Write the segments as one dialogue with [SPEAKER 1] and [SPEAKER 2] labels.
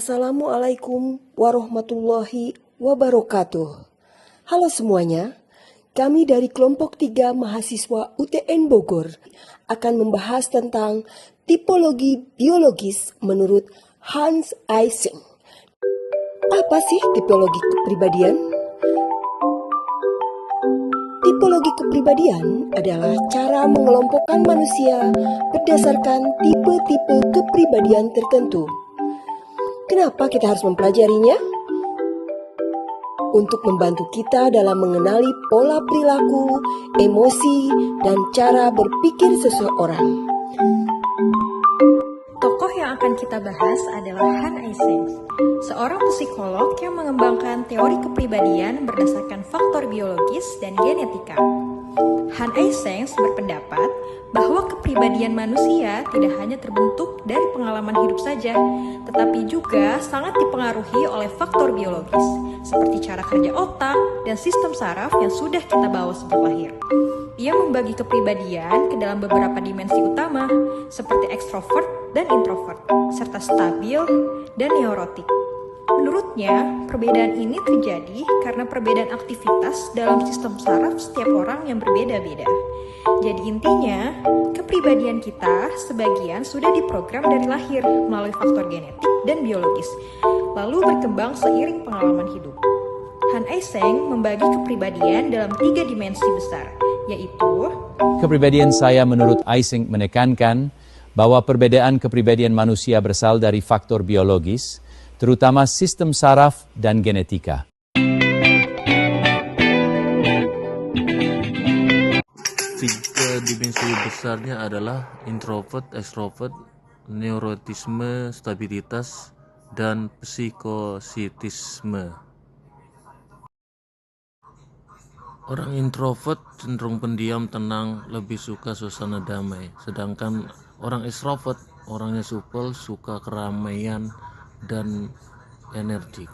[SPEAKER 1] Assalamualaikum warahmatullahi wabarakatuh. Halo semuanya, kami dari kelompok 3 mahasiswa UTN Bogor akan membahas tentang tipologi biologis menurut Hans Eysenck. Apa sih tipologi kepribadian? Tipologi kepribadian adalah cara mengelompokkan manusia berdasarkan tipe-tipe kepribadian tertentu. Kenapa kita harus mempelajarinya? Untuk membantu kita dalam mengenali pola perilaku, emosi, dan cara berpikir seseorang.
[SPEAKER 2] Tokoh yang akan kita bahas adalah Hans Eysenck, seorang psikolog yang mengembangkan teori kepribadian berdasarkan faktor biologis dan genetika. Hans Eysenck berpendapat bahwa kepribadian manusia tidak hanya terbentuk dari pengalaman hidup saja, tetapi juga sangat dipengaruhi oleh faktor biologis, seperti cara kerja otak dan sistem saraf yang sudah kita bawa sejak lahir. Ia membagi kepribadian ke dalam beberapa dimensi utama, seperti ekstrovert dan introvert, serta stabil dan neurotik. Menurutnya, perbedaan ini terjadi karena perbedaan aktivitas dalam sistem saraf setiap orang yang berbeda-beda. Jadi intinya, kepribadian kita sebagian sudah diprogram dari lahir melalui faktor genetik dan biologis, lalu berkembang seiring pengalaman hidup. Hans Eysenck membagi kepribadian dalam 3 dimensi besar, yaitu
[SPEAKER 3] kepribadian saya menurut Eysenck menekankan bahwa perbedaan kepribadian manusia berasal dari faktor biologis, terutama sistem saraf dan genetika.
[SPEAKER 4] Tiga dimensi besarnya adalah introvert, extrovert, neurotisme, stabilitas, dan psikositisme. Orang introvert cenderung pendiam, tenang, lebih suka suasana damai. Sedangkan orang extrovert orangnya supel, suka keramaian, dan energik.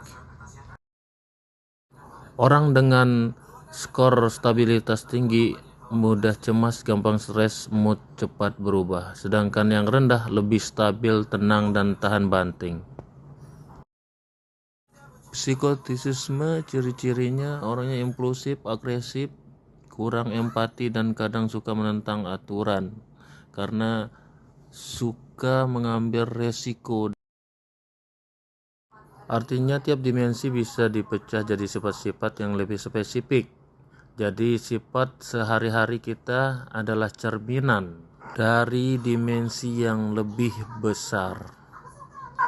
[SPEAKER 4] Orang dengan skor stabilitas tinggi mudah cemas, gampang stres, mood cepat berubah. Sedangkan yang rendah lebih stabil, tenang, dan tahan banting. Psikotisisme ciri-cirinya orangnya impulsif, agresif, kurang empati, dan kadang suka menentang aturan karena suka mengambil resiko. Artinya tiap dimensi bisa dipecah jadi sifat-sifat yang lebih spesifik. Jadi sifat sehari-hari kita adalah cerminan dari dimensi yang lebih besar.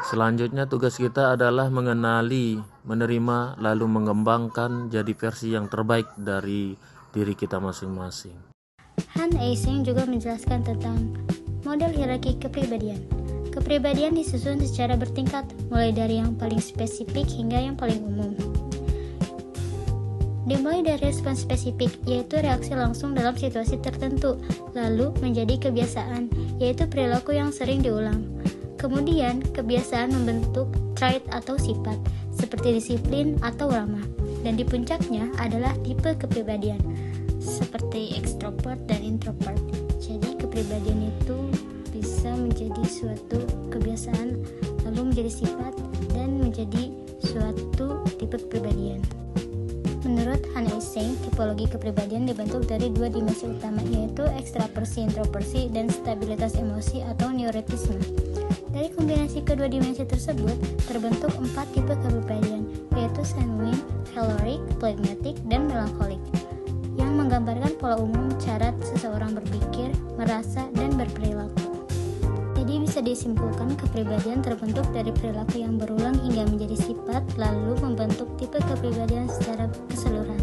[SPEAKER 4] Selanjutnya tugas kita adalah mengenali, menerima, lalu mengembangkan jadi versi yang terbaik dari diri kita masing-masing.
[SPEAKER 5] Hans Eysenck juga menjelaskan tentang model hierarki kepribadian. Kepribadian disusun secara bertingkat, mulai dari yang paling spesifik hingga yang paling umum. Dimulai dari respon spesifik, yaitu reaksi langsung dalam situasi tertentu, lalu menjadi kebiasaan, yaitu perilaku yang sering diulang. Kemudian, kebiasaan membentuk trait atau sifat, seperti disiplin atau ramah. Dan di puncaknya adalah tipe kepribadian, seperti ekstrovert dan introvert. Jadi kepribadian itu bisa menjadi suatu kebiasaan, lalu menjadi sifat, dan menjadi suatu tipe kepribadian. Menurut Hans Eysenck, tipologi kepribadian dibentuk dari 2 dimensi utama, yaitu ekstraversi, introversi, dan stabilitas emosi atau neurotisme. Dari kombinasi kedua dimensi tersebut, terbentuk 4 tipe kepribadian, yaitu sanguin, choleric, phlegmatic, dan melankolik, yang menggambarkan pola umum cara seseorang berpikir, merasa, dan berperilaku. Jadi bisa disimpulkan kepribadian terbentuk dari perilaku yang berulang hingga menjadi sifat, lalu membentuk tipe kepribadian secara keseluruhan.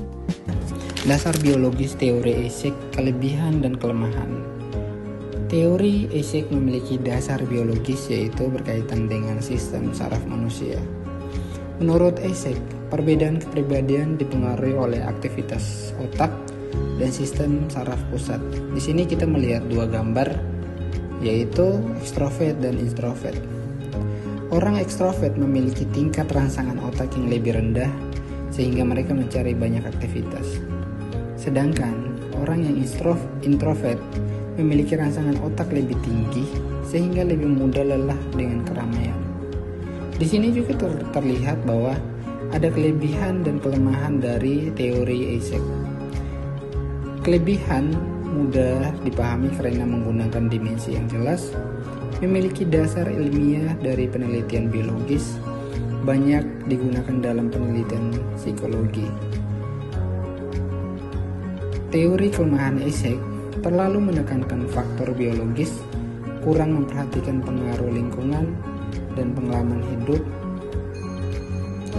[SPEAKER 6] Dasar biologis teori Eysenck, kelebihan dan kelemahan. Teori Eysenck memiliki dasar biologis, yaitu berkaitan dengan sistem saraf manusia. Menurut Eysenck, perbedaan kepribadian dipengaruhi oleh aktivitas otak dan sistem saraf pusat. Di sini kita melihat 2 gambar, yaitu ekstrovert dan introvert. Orang ekstrovert memiliki tingkat rangsangan otak yang lebih rendah sehingga mereka mencari banyak aktivitas. Sedangkan orang yang introvert memiliki rangsangan otak lebih tinggi sehingga lebih mudah lelah dengan keramaian. Di sini juga terlihat bahwa ada kelebihan dan kelemahan dari teori Eysenck. Kelebihan mudah dipahami karena menggunakan dimensi yang jelas, memiliki dasar ilmiah dari penelitian biologis, banyak digunakan dalam penelitian psikologi. Teori kelemahan Eysenck terlalu menekankan faktor biologis, kurang memperhatikan pengaruh lingkungan dan pengalaman hidup.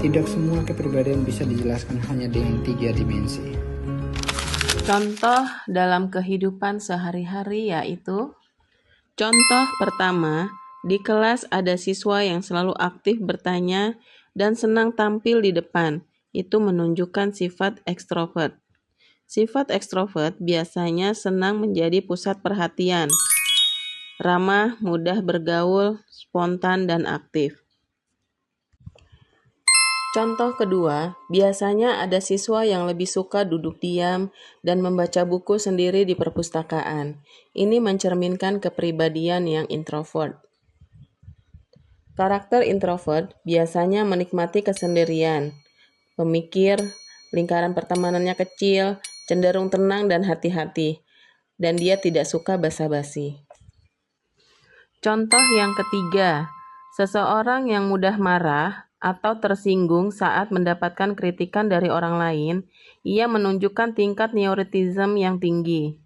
[SPEAKER 6] Tidak semua kepribadian bisa dijelaskan hanya dengan 3 dimensi.
[SPEAKER 7] Contoh dalam kehidupan sehari-hari yaitu: contoh pertama, di kelas ada siswa yang selalu aktif bertanya dan senang tampil di depan. Itu menunjukkan sifat ekstrovert. Sifat ekstrovert biasanya senang menjadi pusat perhatian, ramah, mudah bergaul, spontan, dan aktif. Contoh kedua, biasanya ada siswa yang lebih suka duduk diam dan membaca buku sendiri di perpustakaan. Ini mencerminkan kepribadian yang introvert. Karakter introvert biasanya menikmati kesendirian, pemikir, lingkaran pertemanannya kecil, cenderung tenang dan hati-hati, dan dia tidak suka basa-basi. Contoh yang ketiga, seseorang yang mudah marah atau tersinggung saat mendapatkan kritikan dari orang lain, ia menunjukkan tingkat neuroticism yang tinggi.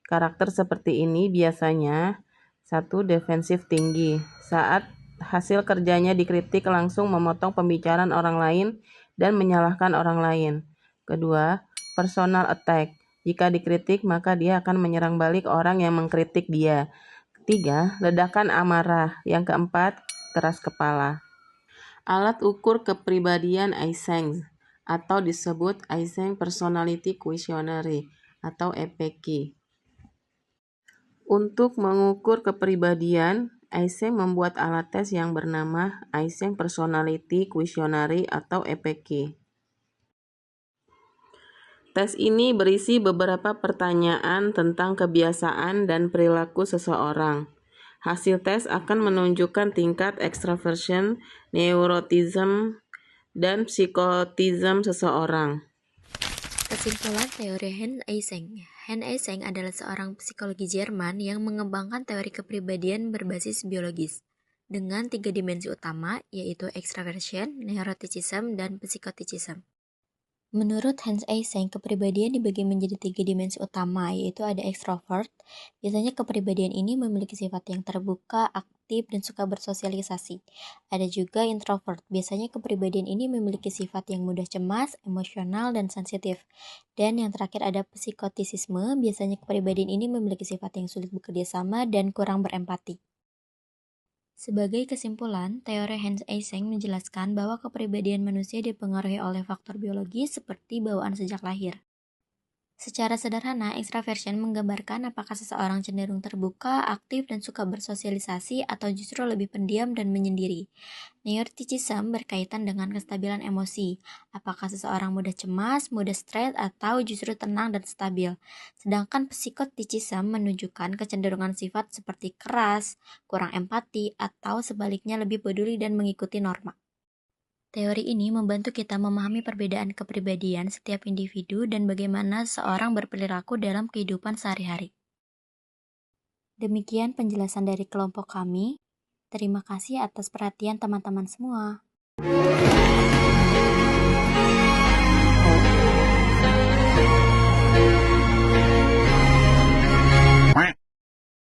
[SPEAKER 7] Karakter seperti ini biasanya 1. Defensif tinggi. Saat hasil kerjanya dikritik langsung memotong pembicaraan orang lain dan menyalahkan orang lain. 2. Personal attack. Jika dikritik maka dia akan menyerang balik orang yang mengkritik dia. 3. Ledakan amarah. Yang keempat, keras kepala. Alat ukur kepribadian Eysenck atau disebut Eysenck Personality Questionnaire atau EPQ. Untuk mengukur kepribadian, Eysenck membuat alat tes yang bernama Eysenck Personality Questionnaire atau EPQ. Tes ini berisi beberapa pertanyaan tentang kebiasaan dan perilaku seseorang. Hasil tes akan menunjukkan tingkat extraversion, neuroticism, dan psikotism seseorang.
[SPEAKER 8] Kesimpulan teori Hans Eysenck. Hans Eysenck adalah seorang psikologi Jerman yang mengembangkan teori kepribadian berbasis biologis dengan 3 dimensi utama, yaitu extraversion, neuroticism, dan psikoticism. Menurut Hans Eysenck, kepribadian dibagi menjadi 3 dimensi utama, yaitu ada extrovert. Biasanya kepribadian ini memiliki sifat yang terbuka, aktif, dan suka bersosialisasi. Ada juga introvert. Biasanya kepribadian ini memiliki sifat yang mudah cemas, emosional, dan sensitif. Dan yang terakhir ada psikotisisme. Biasanya kepribadian ini memiliki sifat yang sulit bekerja sama dan kurang berempati. Sebagai kesimpulan, teori Hans Eysenck menjelaskan bahwa kepribadian manusia dipengaruhi oleh faktor biologis seperti bawaan sejak lahir. Secara sederhana, extraversion menggambarkan apakah seseorang cenderung terbuka, aktif, dan suka bersosialisasi atau justru lebih pendiam dan menyendiri. Neuroticism berkaitan dengan kestabilan emosi, apakah seseorang mudah cemas, mudah stres, atau justru tenang dan stabil. Sedangkan psikoticism menunjukkan kecenderungan sifat seperti keras, kurang empati, atau sebaliknya lebih peduli dan mengikuti norma. Teori ini membantu kita memahami perbedaan kepribadian setiap individu dan bagaimana seorang berperilaku dalam kehidupan sehari-hari. Demikian penjelasan dari kelompok kami. Terima kasih atas perhatian teman-teman semua.